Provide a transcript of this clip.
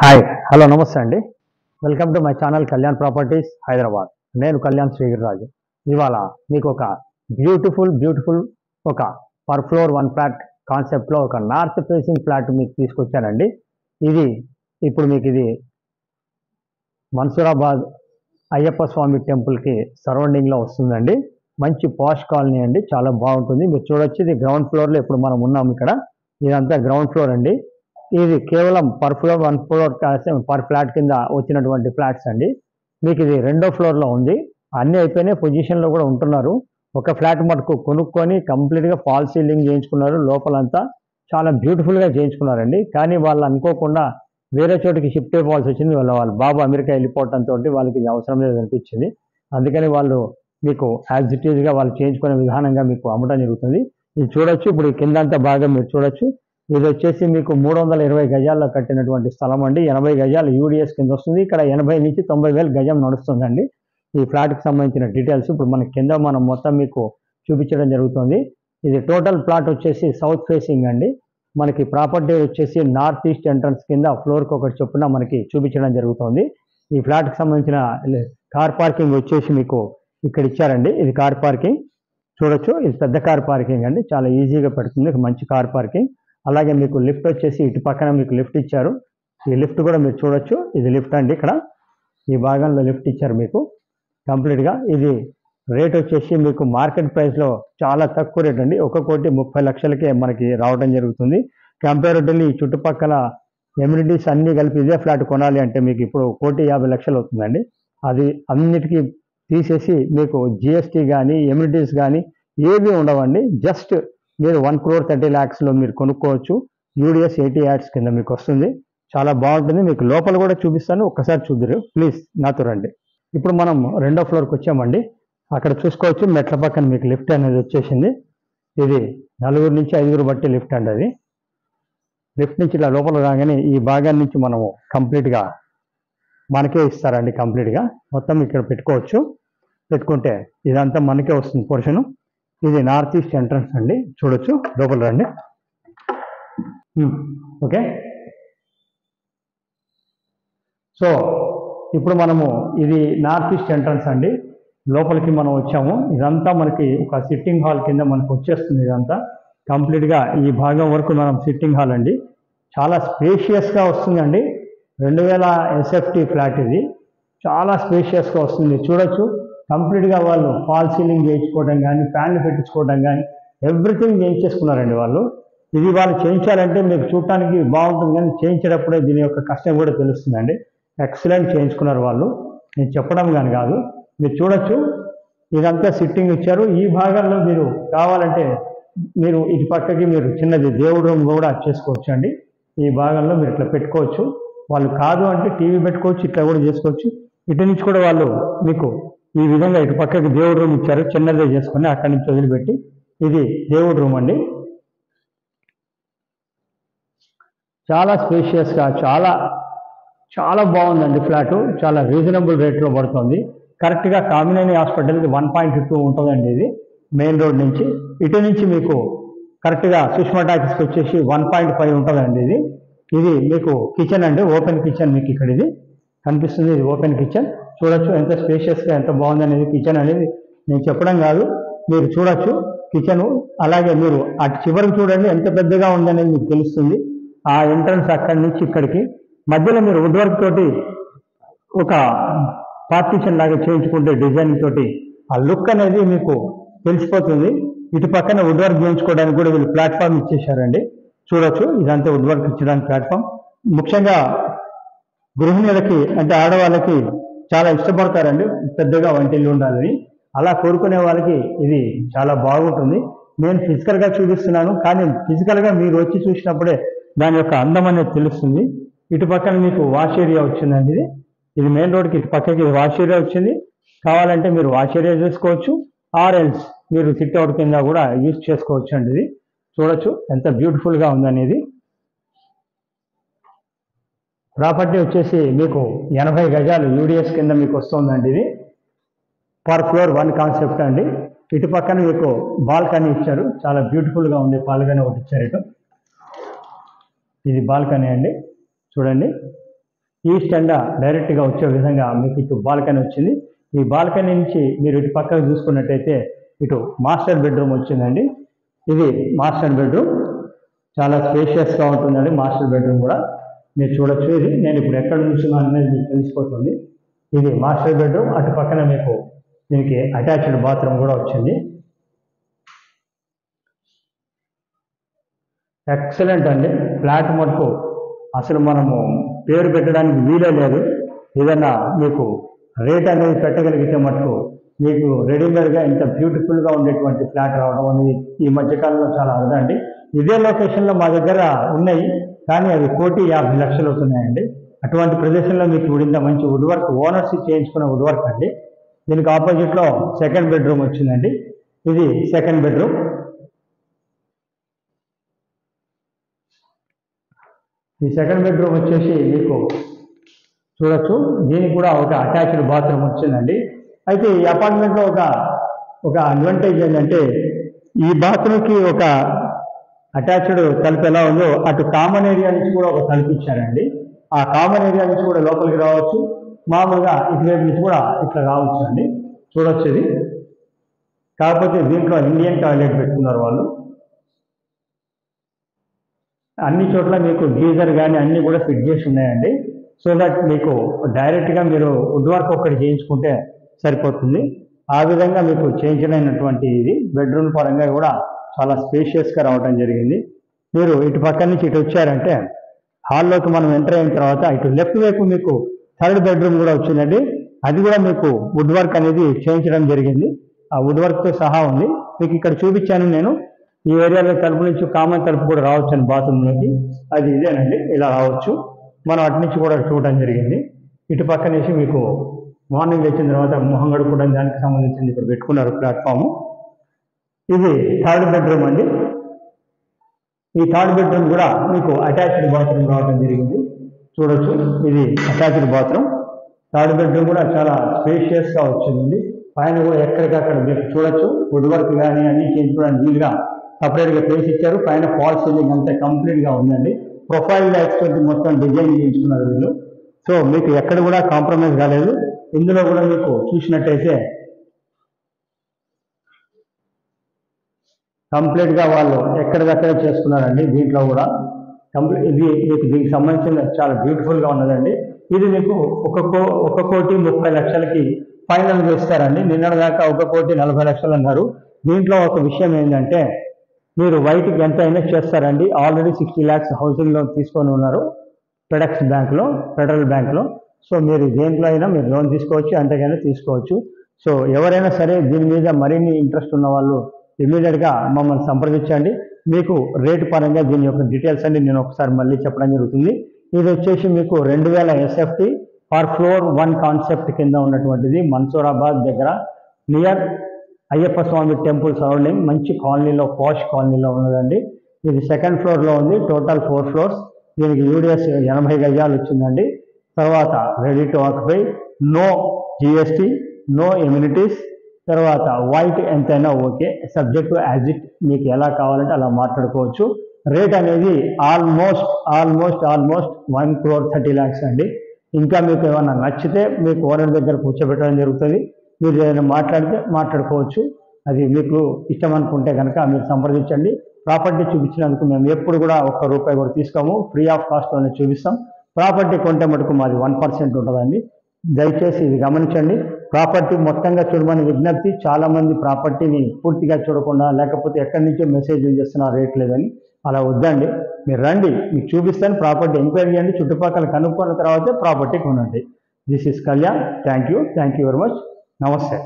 Hi hello నమస్తే అండి. Welcome to my channel Kalyan properties Hyderabad. నేను కళ్యాణ్ శ్రీగిరిరాజు. ఇవాళ మీకు ఒక బ్యూటిఫుల్ ఒక పర్ ఫ్లోర్ వన్ ఫ్లాట్ కాన్సెప్ట్లో ఒక నార్త్ ఫేసింగ్ ఫ్లాట్ మీకు తీసుకొచ్చానండి. ఇది ఇప్పుడు మీకు ఇది మన్సూరాబాద్ అయ్యప్ప స్వామి టెంపుల్కి సరౌండింగ్లో వస్తుందండి. మంచి పాష్ కాలనీ అండి, చాలా బాగుంటుంది. మీరు చూడొచ్చు, ఇది గ్రౌండ్ ఫ్లోర్లో ఇప్పుడు మనం ఉన్నాం. ఇక్కడ ఇదంతా గ్రౌండ్ ఫ్లోర్ అండి. ఇది కేవలం per floor one floor per flat కింద వచ్చినటువంటి ఫ్లాట్స్ అండి. మీకు ఇది రెండో ఫ్లోర్లో ఉంది. అన్నీ అయిపోయినాయి, పొజిషన్లో కూడా ఉంటున్నారు. ఒక ఫ్లాట్ మటుకు కొనుక్కొని కంప్లీట్గా ఫాల్ సీలింగ్ చేయించుకున్నారు. లోపలంతా చాలా బ్యూటిఫుల్గా చేయించుకున్నారండి. కానీ వాళ్ళు అనుకోకుండా వేరే చోటికి షిఫ్ట్ అయిపోవాల్సి వచ్చింది. వాళ్ళ బాబు అమెరికా వెళ్ళిపోవడంతో వాళ్ళకి ఇది అవసరం లేదు అనిపించింది. అందుకని వాళ్ళు మీకు యాజ్ ఇట్ ఈజ్గా వాళ్ళు చేయించుకునే విధానంగా మీకు అమ్మటం జరుగుతుంది. ఇది చూడొచ్చు, ఇప్పుడు కిందంతా బాగా మీరు చూడొచ్చు. ఇది వచ్చేసి మీకు 320 గజాల్లో కట్టినటువంటి స్థలం అండి. 80 గజాలు యూడిఎస్ కింద వస్తుంది. ఇక్కడ 80 నుంచి 90 వేలు గజం నడుస్తుందండి ఈ ఫ్లాట్కి సంబంధించిన డీటెయిల్స్. ఇప్పుడు మన కింద మనం మొత్తం మీకు చూపించడం జరుగుతుంది. ఇది టోటల్ ప్లాట్ వచ్చేసి సౌత్ ఫేసింగ్ అండి. మనకి ప్రాపర్టీ వచ్చేసి నార్త్ ఈస్ట్ ఎంట్రన్స్ కింద ఫ్లోర్కి ఒకటి చొప్పున మనకి చూపించడం జరుగుతుంది. ఈ ఫ్లాట్కి సంబంధించిన కార్ పార్కింగ్ వచ్చేసి మీకు ఇక్కడ ఇచ్చారండి. ఇది కార్ పార్కింగ్ చూడొచ్చు. ఇది పెద్ద కార్ పార్కింగ్ అండి, చాలా ఈజీగా పెడుతుంది, మంచి కార్ పార్కింగ్. అలాగే మీకు లిఫ్ట్ వచ్చేసి ఇటు పక్కన మీకు లిఫ్ట్ ఇచ్చారు. ఈ లిఫ్ట్ కూడా మీరు చూడొచ్చు, ఇది లిఫ్ట్ అండి. ఇక్కడ ఈ భాగంలో లిఫ్ట్ ఇచ్చారు మీకు కంప్లీట్గా. ఇది రేట్ వచ్చేసి మీకు మార్కెట్ ప్రైస్లో చాలా తక్కువ రేట్ అండి. 1,30,00,000కే మనకి రావడం జరుగుతుంది. కంపారిటివ్లీ ఈ చుట్టుపక్కల ఎమ్యూనిటీస్ అన్నీ కలిపి ఇదే ఫ్లాట్ కొనాలి అంటే మీకు ఇప్పుడు 1,50,00,000 అవుతుందండి. అది అన్నిటికీ తీసేసి మీకు జిఎస్టీ కానీ ఎమ్యూనిటీస్ కానీ ఏవి ఉండవండి. జస్ట్ మీరు 1,30,00,000 మీరు కొనుక్కోవచ్చు. యూడిఎస్ 80 యాడ్స్ కింద మీకు వస్తుంది. చాలా బాగుంటుంది. మీకు లోపల కూడా చూపిస్తాను, ఒక్కసారి చూద్దరు ప్లీజ్, నాతో రండి. ఇప్పుడు మనం రెండో ఫ్లోర్కి వచ్చామండి. అక్కడ చూసుకోవచ్చు, మెట్ల పక్కన మీకు లిఫ్ట్ అనేది వచ్చేసింది. ఇది 4 నుంచి 5 బట్టి లిఫ్ట్ అండి. అది లిఫ్ట్ నుంచి ఇలా లోపల రాగానే ఈ భాగాన్ని నుంచి మనము కంప్లీట్గా మనకే ఇస్తారండి. కంప్లీట్గా మొత్తం ఇక్కడ పెట్టుకోవచ్చు. పెట్టుకుంటే ఇదంతా మనకే వస్తుంది పోర్షను. ఇది నార్త్ ఈస్ట్ ఎంట్రన్స్ అండి, చూడొచ్చు. లోపల రండి. ఓకే, సో ఇప్పుడు మనము ఇది నార్త్ ఈస్ట్ ఎంట్రన్స్ అండి. లోపలికి మనం వచ్చాము. ఇదంతా మనకి ఒక సిట్టింగ్ హాల్ కింద మనకు వచ్చేస్తుంది. ఇదంతా కంప్లీట్గా ఈ భాగం వరకు మనం సిట్టింగ్ హాల్ అండి. చాలా స్పేషియస్గా వస్తుందండి. 2000 ఎస్ఎఫ్టీ ఫ్లాట్ ఇది. చాలా స్పేషియస్గా వస్తుంది, చూడొచ్చు. కంప్లీట్గా వాళ్ళు ఫాల్ సీలింగ్ చేయించుకోవడం కానీ, ఫ్యాన్లు పెట్టించుకోవడం కానీ ఎవ్రీథింగ్ చేయించేసుకున్నారండి వాళ్ళు. ఇది వాళ్ళు చేయించాలంటే మీకు చూడటానికి బాగుంటుంది, కానీ చేయించేటప్పుడే దీని యొక్క కష్టం కూడా తెలుస్తుందండి. ఎక్సలెంట్ చేయించుకున్నారు వాళ్ళు, నేను చెప్పడం కానీ కాదు. మీరు చూడొచ్చు, ఇదంతా సిట్టింగ్ ఇచ్చారు. ఈ భాగంలో మీరు కావాలంటే మీరు ఇటు పక్కకి మీరు చిన్నది దేవుడు రూమ్ కూడా చేసుకోవచ్చు అండి. ఈ భాగంలో మీరు ఇట్లా పెట్టుకోవచ్చు. వాళ్ళు కాదు అంటే టీవీ పెట్టుకోవచ్చు, ఇట్లా కూడా చేసుకోవచ్చు. ఇటు నుంచి కూడా వాళ్ళు మీకు ఈ విధంగా ఇటు పక్కకి దేవుడు రూమ్ ఇచ్చారు. చిన్నదే చేసుకొని అక్కడి నుంచి వదిలిపెట్టి ఇది దేవుడు రూమ్ అండి. చాలా స్పేషియస్గా చాలా చాలా బాగుందండి ఫ్లాటు. చాలా రీజనబుల్ రేట్లో పడుతుంది. కరెక్ట్గా కామినేని హాస్పిటల్కి 1.2 ఉంటుందండి. ఇది మెయిన్ రోడ్ నుంచి. ఇటు నుంచి మీకు కరెక్ట్గా సుష్మా టాకీస్కి వచ్చేసి 1.5 ఉంటుందండి. ఇది మీకు కిచెన్ అండి, ఓపెన్ కిచెన్ మీకు ఇక్కడ ఇది కనిపిస్తుంది. ఇది ఓపెన్ కిచెన్, చూడొచ్చు ఎంత స్పేషియస్గా ఎంత బాగుంది అనేది. కిచెన్ అనేది నేను చెప్పడం కాదు, మీరు చూడొచ్చు కిచెను. అలాగే మీరు అటు చివరికి చూడండి ఎంత పెద్దగా ఉందనేది మీకు తెలుస్తుంది. ఆ ఎంట్రన్స్ అక్కడి నుంచి ఇక్కడికి మధ్యలో మీరు వుడ్ వర్క్ తోటి ఒక పార్టీషన్ లాగా చేయించుకుంటే డిజైనింగ్ తోటి ఆ లుక్ అనేది మీకు తెలిసిపోతుంది. ఇటు పక్కన వుడ్ వర్క్ చేయించుకోవడానికి కూడా వీళ్ళు ప్లాట్ఫామ్ ఇచ్చేసారండి. చూడొచ్చు, ఇదంతా వుడ్ వర్క్ ఇచ్చడానికి ప్లాట్ఫామ్. ముఖ్యంగా గృహిణులకి అంటే ఆడవాళ్ళకి చాలా ఇష్టపడతారండి పెద్దగా వంటిల్లు ఉండాలని. అలా కోరుకునే వాళ్ళకి ఇది చాలా బాగుంటుంది. నేను ఫిజికల్గా చూపిస్తున్నాను, కానీ ఫిజికల్గా మీరు వచ్చి చూసినప్పుడే దాని యొక్క అందం అనేది తెలుస్తుంది. ఇటు పక్కన మీకు వాష్ ఏరియా వచ్చిందండి. ఇది మెయిన్ రోడ్కి ఇటు పక్కకి వాష్ ఏరియా వచ్చింది. కావాలంటే మీరు వాష్ ఏరియా చేసుకోవచ్చు, ఆర్ ఎల్స్ మీరు సిట్అవుట్ కింద కూడా యూజ్ చేసుకోవచ్చు అండి. ఇది చూడొచ్చు ఎంత బ్యూటిఫుల్గా ఉందనేది. ప్రాపర్టీ వచ్చేసి మీకు 80 గజాలు యూడిఎస్ కింద మీకు వస్తుందండి. ఇది పర్ ఫ్లోర్ వన్ కాన్సెప్ట్ అండి. ఇటు పక్కన మీకు బాల్కనీ ఇచ్చారు, చాలా బ్యూటిఫుల్గా ఉంది. బాల్కనీ ఒకటి ఇచ్చారు ఇటు. ఇది బాల్కనీ అండి, చూడండి. ఈస్ట్ ఎండ డైరెక్ట్గా వచ్చే విధంగా మీకు ఇటు బాల్కనీ వచ్చింది. ఈ బాల్కనీ నుంచి మీరు ఇటు పక్కకు చూసుకున్నట్టయితే ఇటు మాస్టర్ బెడ్రూమ్ వచ్చిందండి. ఇది మాస్టర్ బెడ్రూమ్, చాలా స్పేషియస్గా ఉంటుందండి. మాస్టర్ బెడ్రూమ్ కూడా మీరు చూడొచ్చు. ఇది నేను ఇప్పుడు ఎక్కడ నుంచున్నా అనేది మీకు తెలిసిపోతుంది. ఇది మాస్టర్ బెడ్రూమ్, అటు పక్కన మీకు దీనికి అటాచ్డ్ బాత్రూమ్ కూడా వచ్చింది. ఎక్సలెంట్ అండి. ఫ్లాట్ మటుకు అసలు మనము పేరు పెట్టడానికి వీలే లేదు. ఏదన్నా మీకు రేట్ అనేది పెట్టగలిగితే మటుకు మీకు రెడీమేడ్గా ఇంత బ్యూటిఫుల్గా ఉండేటువంటి ఫ్లాట్ రావడం అనేది ఈ మధ్యకాలంలో చాలా అరుదండి. ఇదే లొకేషన్లో మా దగ్గర ఉన్నాయి, కానీ అవి 1,50,00,000 అవుతున్నాయండి. అటువంటి ప్రదేశంలో మీకు ఇప్పుడు మంచి వుడ్ వర్క్, ఓనర్స్ చేయించుకున్న వుడ్ వర్క్ అండి. దీనికి ఆపోజిట్లో సెకండ్ బెడ్రూమ్ వచ్చిందండి. ఇది సెకండ్ బెడ్రూమ్. ఈ సెకండ్ బెడ్రూమ్ వచ్చేసి మీకు చూడొచ్చు, దీనికి కూడా ఒక అటాచ్డ్ బాత్రూమ్ వచ్చిందండి. అయితే ఈ అపార్ట్మెంట్లో ఒక అడ్వాంటేజ్ ఏంటంటే ఈ బాత్రూమ్కి ఒక అటాచ్డ్ తలుపు ఎలా ఉందో అటు కామన్ ఏరియా నుంచి కూడా ఒక తలుపు ఇచ్చారండి. ఆ కామన్ ఏరియా నుంచి కూడా లోపలికి రావచ్చు, మామూలుగా ఇటువైపు నుంచి కూడా ఇట్లా రావచ్చు అండి. చూడొచ్చు ఇది. కాకపోతే దీంట్లో ఇండియన్ టాయిలెట్ పెట్టుకున్నారు వాళ్ళు. అన్ని చోట్ల మీకు గీజర్ కానీ అన్నీ కూడా ఫిట్ చేసి ఉన్నాయండి. సో దట్ మీకు డైరెక్ట్గా మీరు వుడ్ వర్క్ ఒక్కటి చేయించుకుంటే సరిపోతుంది. ఆ విధంగా మీకు చేయించలేనటువంటి ఇది బెడ్రూమ్ పరంగా కూడా చాలా స్పేషియస్గా రావడం జరిగింది. మీరు ఇటు పక్క నుంచి ఇటు వచ్చారంటే హాల్లోకి మనం ఎంటర్ అయిన తర్వాత ఇటు లెఫ్ట్ వైపు మీకు థర్డ్ బెడ్రూమ్ కూడా వచ్చిందండి. అది కూడా మీకు వుడ్ వర్క్ అనేది చేయించడం జరిగింది. ఆ వుడ్ వర్క్తో సహా ఉంది. మీకు ఇక్కడ చూపించాను నేను. ఈ ఏరియాలో తలుపు నుంచి కామన్ తలుపు కూడా రావచ్చు అండి బాత్రూంలోకి. అది ఇదేనండి, ఇలా రావచ్చు. మనం అటు నుంచి కూడా చూడటం జరిగింది. ఇటు పక్క నుంచి మీకు మార్నింగ్ వచ్చిన తర్వాత మొహం కడుక్కోవడం దానికి సంబంధించింది ఇక్కడ పెట్టుకున్నారు ప్లాట్ఫాము. ఇది థర్డ్ బెడ్రూమ్ అండి. ఈ థర్డ్ బెడ్రూమ్ కూడా మీకు అటాచ్డ్ బాత్రూమ్ రావడం జరిగింది. చూడొచ్చు, ఇది అటాచ్డ్ బాత్రూమ్. థర్డ్ బెడ్రూమ్ కూడా చాలా స్పేషియస్గా వచ్చిందండి. పైన కూడా ఎక్కడికక్కడ మీరు చూడొచ్చు, వుడ్ వర్క్ కానీ అన్ని చేయించుకోవడానికి వీలుగా సపరేట్గా ప్లేస్ ఇచ్చారు. పైన ఫాల్ సీలింగ్ అంతా కంప్లీట్గా ఉందండి. ప్రొఫైల్ లైట్స్ తోటి మొత్తం డిజైన్ చేయించుకున్నారు వీళ్ళు. సో మీకు ఎక్కడ కూడా కాంప్రమైజ్ కాలేదు. ఇందులో కూడా మీకు చూసినట్టయితే కంప్లీట్గా వాళ్ళు ఎక్కడిదక్కడే చేసుకున్నారండి. దీంట్లో కూడా ఇది మీకు దీనికి సంబంధించిన చాలా బ్యూటిఫుల్గా ఉన్నదండి. ఇది మీకు 1,30,00,000కి ఫైనల్గా ఇస్తారండి. నిన్నటిదాకా 1,40,00,000 అన్నారు. దీంట్లో ఒక విషయం ఏంటంటే మీరు వైట్కి ఎంత ఇన్వెస్ట్ చేస్తారండి. ఆల్రెడీ 60 lakhs హౌసింగ్ లోన్ తీసుకొని ఉన్నారు ఫెడెక్స్ బ్యాంక్లో, ఫెడరల్ బ్యాంక్లో. సో మీరు దేంట్లో అయినా మీరు లోన్ తీసుకోవచ్చు, అంతకైనా తీసుకోవచ్చు. సో ఎవరైనా సరే దీని మీద మరిన్ని ఇంట్రెస్ట్ ఉన్న వాళ్ళు ఇమీడియట్గా మమ్మల్ని సంప్రదించండి. మీకు రేటు పరంగా దీని యొక్క డీటెయిల్స్ అన్ని నేను ఒకసారి మళ్ళీ చెప్పడం జరుగుతుంది. ఇది వచ్చేసి మీకు 2000 SFT ఫర్ ఫ్లోర్ 1 కాన్సెప్ట్ కింద ఉన్నటువంటిది. మన్సూరాబాద్ దగ్గర నియర్ అయ్యప్ప స్వామి టెంపుల్ సరౌండింగ్ మంచి కాలనీలో, పాష్ కాలనీలో ఉన్నదండి. ఇది సెకండ్ ఫ్లోర్లో ఉంది. Total 4 floors. దీనికి యూడిఎస్ 80 గజాలు వచ్చిందండి. తర్వాత ready to occupy, no GST, no amenities. తర్వాత వైట్ ఎంతైనా okay, subject to as it, మీకు ఎలా కావాలంటే అలా మాట్లాడుకోవచ్చు. రేట్ అనేది ఆల్మోస్ట్ 1,30,00,000 అండి. ఇంకా మీకు ఏమన్నా నచ్చితే మీకు ఓనర్ దగ్గర కూర్చోబెట్టడం జరుగుతుంది. మీరు ఏదైనా మాట్లాడుకోవచ్చు. అది మీకు ఇష్టం అనుకుంటే కనుక మీరు సంప్రదించండి. ప్రాపర్టీ చూపించినందుకు మేము ఎప్పుడు కూడా ₹1 కూడా తీసుకోము, ఫ్రీ ఆఫ్ కాస్ట్లోనే చూపిస్తాం. ప్రాపర్టీ కొంటే మటుకు మాది 1% ఉంటుందండి. దయచేసి ఇది గమనించండి. ప్రాపర్టీ మొత్తంగా చూడమని విజ్ఞప్తి. చాలామంది ప్రాపర్టీని పూర్తిగా చూడకుండా లేకపోతే ఎక్కడి నుంచో మెసేజ్లు చేస్తున్నారు రేట్ లేదని. అలా వద్దండి, మీరు రండి, మీకు చూపిస్తాను. ప్రాపర్టీ ఎంక్వైరీ చేయండి, చుట్టుపక్కల కనుక్కున్న తర్వాతే ప్రాపర్టీ కొనండి. This is Kalyan. Thank you very much. నమస్తే.